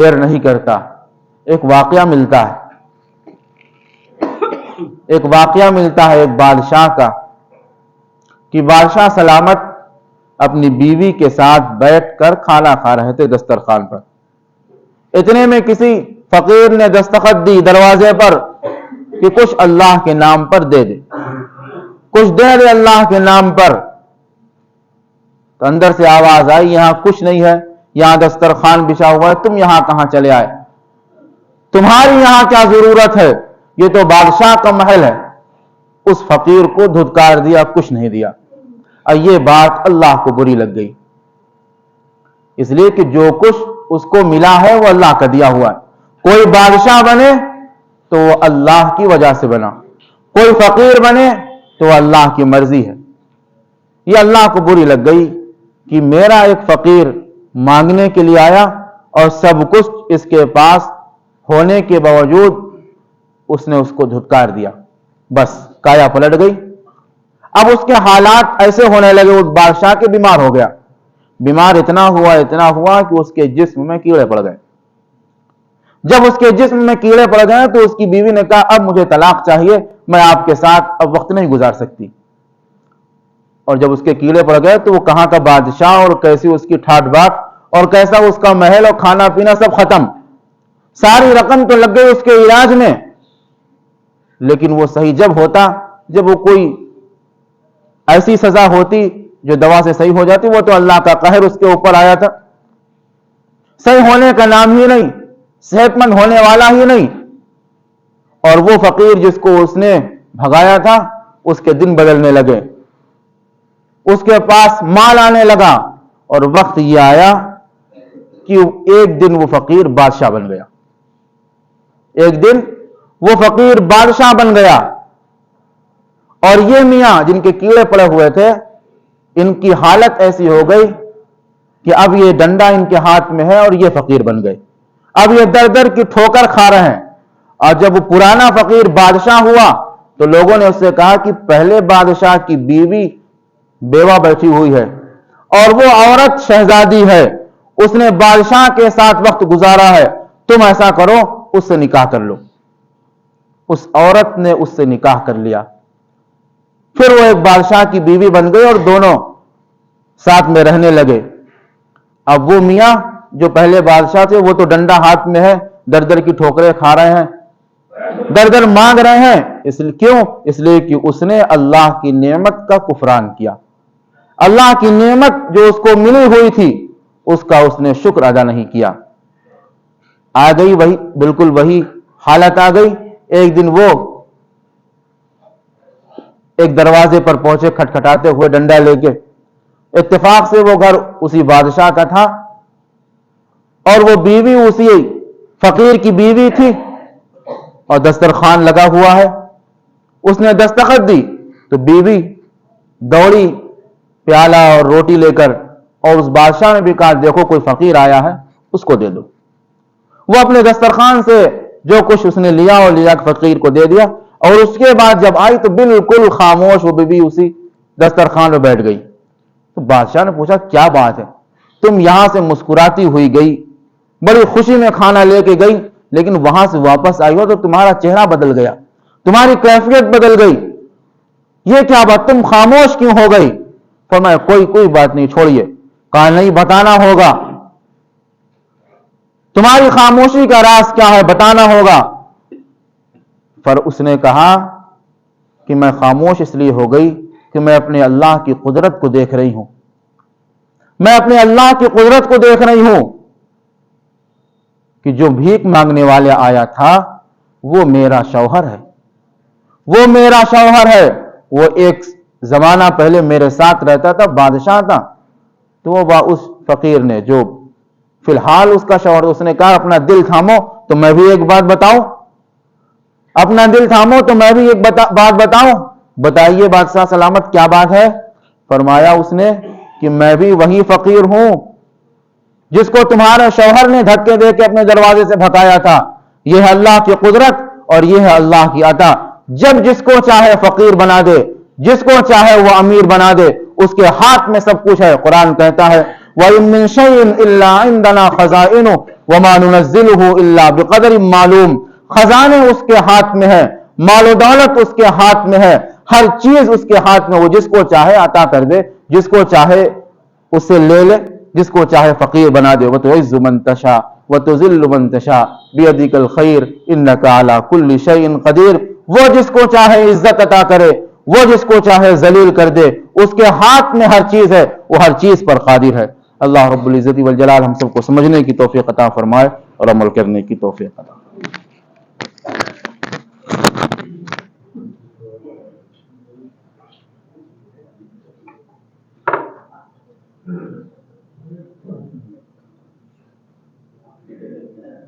دیر نہیں کرتا. ایک واقعہ ملتا ہے ایک بادشاہ کا کہ بادشاہ سلامت اپنی بیوی کے ساتھ بیٹھ کر کھانا کھا رہے تھے دسترخوان پر. اتنے میں کسی فقیر نے دستخط دی دروازے پر کہ کچھ اللہ کے نام پر دے دے, کچھ دے دے اللہ کے نام پر. تو اندر سے آواز آئی, یہاں کچھ نہیں ہے, یہاں دسترخوان بچھا ہوا ہے, تم یہاں کہاں چلے آئے, تمہاری یہاں کیا ضرورت ہے, یہ تو بادشاہ کا محل ہے. اس فقیر کو دھتکار دیا, کچھ نہیں دیا. اور یہ بات اللہ کو بری لگ گئی, اس لیے کہ جو کچھ اس کو ملا ہے وہ اللہ کا دیا ہوا ہے. کوئی بادشاہ بنے تو وہ اللہ کی وجہ سے بنا, کوئی فقیر بنے تو وہ اللہ کی مرضی ہے. یہ اللہ کو بری لگ گئی کہ میرا ایک فقیر مانگنے کے لیے آیا اور سب کچھ اس کے پاس ہونے کے باوجود اس نے اس کو دھتکار دیا. بس کایا پلٹ گئی. اب اس کے حالات ایسے ہونے لگے, اس بادشاہ کے بیمار ہو گیا. بیمار اتنا ہوا کہ اس کے جسم میں کیڑے پڑ گئے. جب اس کے جسم میں کیڑے پڑ گئے تو اس کی بیوی نے کہا اب مجھے طلاق چاہیے, میں آپ کے ساتھ اب وقت نہیں گزار سکتی. اور جب اس کے کیڑے پڑ گئے تو وہ کہاں کا بادشاہ اور کیسی اس کی ٹھاٹ بات اور کیسا اس کا محل اور کھانا پینا سب ختم. ساری رقم تو لگ گئی اس کے علاج میں, لیکن وہ صحیح جب ہوتا جب وہ کوئی ایسی سزا ہوتی جو دوا سے صحیح ہو جاتی, وہ تو اللہ کا قہر اس کے اوپر آیا تھا. صحیح ہونے کا نام ہی نہیں, صحت مند ہونے والا ہی نہیں. اور وہ فقیر جس کو اس نے بھگایا تھا اس کے دن بدلنے لگے, اس کے پاس مال آنے لگا, اور وقت یہ آیا کہ ایک دن وہ فقیر بادشاہ بن گیا. ایک دن وہ فقیر بادشاہ بن گیا. اور یہ میاں جن کے کیڑے پڑے ہوئے تھے, ان کی حالت ایسی ہو گئی کہ اب یہ ڈنڈا ان کے ہاتھ میں ہے اور یہ فقیر بن گئے. اب یہ در در کی ٹھوکر کھا رہے ہیں. اور جب وہ پرانا فقیر بادشاہ ہوا تو لوگوں نے اس سے کہا کہ پہلے بادشاہ کی بیوی بیوہ بیٹھی ہوئی ہے اور وہ عورت شہزادی ہے, اس نے بادشاہ کے ساتھ وقت گزارا ہے, تم ایسا کرو اس سے نکاح کر لو. اس عورت نے اس سے نکاح کر لیا. پھر وہ ایک بادشاہ کی بیوی بن گئی اور دونوں ساتھ میں رہنے لگے. اب وہ میاں جو پہلے بادشاہ تھے وہ تو ڈنڈا ہاتھ میں ہے, در در کی ٹھوکریں کھا رہے ہیں, در در مانگ رہے ہیں. کیوں؟ اس لیے کہ اس نے اللہ کی نعمت کا کفران کیا. اللہ کی نعمت جو اس کو ملی ہوئی تھی اس کا اس نے شکر ادا نہیں کیا. آ گئی وہی, بالکل وہی حالت آ گئی. ایک دن وہ ایک دروازے پر پہنچے کھٹکھٹاتے ہوئے ڈنڈا لے کے. اتفاق سے وہ گھر اسی بادشاہ کا تھا اور وہ بیوی اسی فقیر کی بیوی تھی اور دسترخوان لگا ہوا ہے. اس نے دستخط دی تو بیوی دوڑی پیالہ اور روٹی لے کر, اور اس بادشاہ نے بھی کہا دیکھو کوئی فقیر آیا ہے اس کو دے دو. وہ اپنے دسترخوان سے جو کچھ اس نے لیا اور لیا فقیر کو دے دیا. اور اس کے بعد جب آئی تو بالکل خاموش وہ بیوی اسی دسترخوان میں بیٹھ گئی. تو بادشاہ نے پوچھا کیا بات ہے, تم یہاں سے مسکراتی ہوئی گئی, بڑی خوشی میں کھانا لے کے گئی, لیکن وہاں سے واپس آئی ہو تو تمہارا چہرہ بدل گیا, تمہاری کیفیت بدل گئی, یہ کیا بات, تم خاموش کیوں ہو گئی؟ فرمایا کوئی بات نہیں, چھوڑیے. کہا نہیں, بتانا ہوگا, تمہاری خاموشی کا راز کیا ہے, بتانا ہوگا. پر اس نے کہا کہ میں خاموش اس لیے ہو گئی کہ میں اپنے اللہ کی قدرت کو دیکھ رہی ہوں, میں اپنے اللہ کی قدرت کو دیکھ رہی ہوں کہ جو بھیک مانگنے والے آیا تھا وہ میرا شوہر ہے, وہ میرا شوہر ہے. وہ ایک زمانہ پہلے میرے ساتھ رہتا تھا, بادشاہ تھا. تو وہ اس فقیر نے جو فی الحال اس کا شوہر, اس نے کہا اپنا دل تھامو تو میں بھی ایک بات بتاؤں, اپنا دل تھامو تو میں بھی ایک بات بتاؤں. بتائیے بادشاہ سلامت کیا بات ہے؟ فرمایا اس نے کہ میں بھی وہی فقیر ہوں جس کو تمہارے شوہر نے دھکے دے کے اپنے دروازے سے بھگایا تھا. یہ ہے اللہ کی قدرت اور یہ ہے اللہ کی عطا. جب جس کو چاہے فقیر بنا دے, جس کو چاہے وہ امیر بنا دے, اس کے ہاتھ میں سب کچھ ہے. قرآن کہتا ہے وَإِن مِّن شَيْءٍ إِلَّا عِندَنَا خَزَائِنُهُ وما ننزلہ الا بقدر معلوم، خزانے اس کے ہاتھ میں ہے، مال و دولت اس کے ہاتھ میں ہے، ہر چیز اس کے ہاتھ میں، وہ جس کو چاہے عطا کر دے، جس کو چاہے اسے لے لے، جس کو چاہے فقیر بنا دے. وتعز من تشاء وتذل من تشاء بیدک الخیر انک علی کل شیء قدیر. وہ جس کو چاہے عزت عطا کرے، وہ جس کو چاہے ذلیل کر دے، اس کے ہاتھ میں ہر چیز ہے، وہ ہر چیز پر قادر ہے. اللہ رب العزت والجلال ہم سب کو سمجھنے کی توفیق عطا فرمائے اور عمل کرنے کی توفیق عطا فرمائے.